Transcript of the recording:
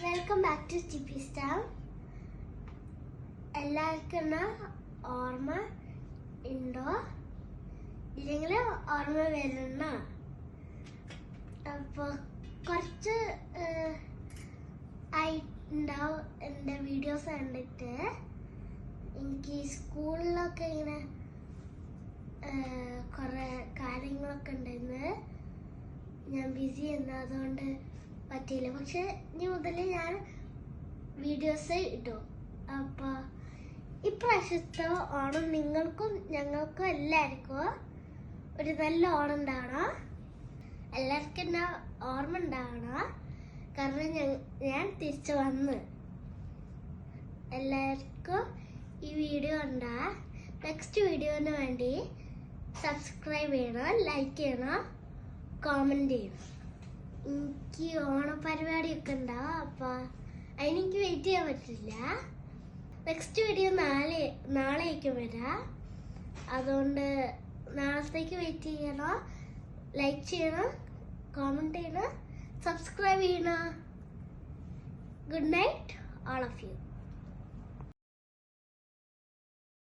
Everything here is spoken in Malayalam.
Welcome back to TP star. എല്ലാവർക്കും ഓർമ്മ ഉണ്ടോ? ഇല്ലെങ്കിൽ ഓർമ്മ വരുന്ന അപ്പോൾ കുറച്ച് ആയിട്ടുണ്ടാവും എൻ്റെ വീഡിയോസ് കണ്ടിട്ട്. എനിക്ക് സ്കൂളിലൊക്കെ ഇങ്ങനെ കുറേ കാര്യങ്ങളൊക്കെ ഉണ്ടായിരുന്നു. ഞാൻ ബിസി ആയിരുന്നു, അതുകൊണ്ട് പറ്റിയില്ല. പക്ഷെ ഇനി മുതൽ ഞാൻ വീഡിയോസ് ഇട്ടു. അപ്പോൾ ഇപ്രാവശ്യത്തെ ഓണം നിങ്ങൾക്കും ഞങ്ങൾക്കും എല്ലാവർക്കും ഒരു നല്ല ഓണം ഉണ്ടാവണം. എല്ലാവർക്കും എന്നാ ഓർമ്മ ഉണ്ടാവണം. കാരണം ഞാൻ തിരിച്ചു വന്ന്. എല്ലാവർക്കും ഈ വീഡിയോ ഉണ്ടാ നെക്സ്റ്റ് വീഡിയോന് വേണ്ടി സബ്സ്ക്രൈബ് ചെയ്യണം, ലൈക്ക് ചെയ്യണം, കോമൻറ്റ് ചെയ്യണം. എനിക്ക് ഓണപരിപാടിയൊക്കെ ഉണ്ടാവും. അപ്പോൾ അതിനെനിക്ക് വെയിറ്റ് ചെയ്യാൻ പറ്റില്ല. നെക്സ്റ്റ് വീഡിയോ നാളേക്കും വരാം. അതുകൊണ്ട് നാളത്തേക്ക് വെയിറ്റ് ചെയ്യണം, ലൈക്ക് ചെയ്യണം, കോമൻറ്റ് ചെയ്യണം, സബ്സ്ക്രൈബ് ചെയ്യണം. Good night all of U.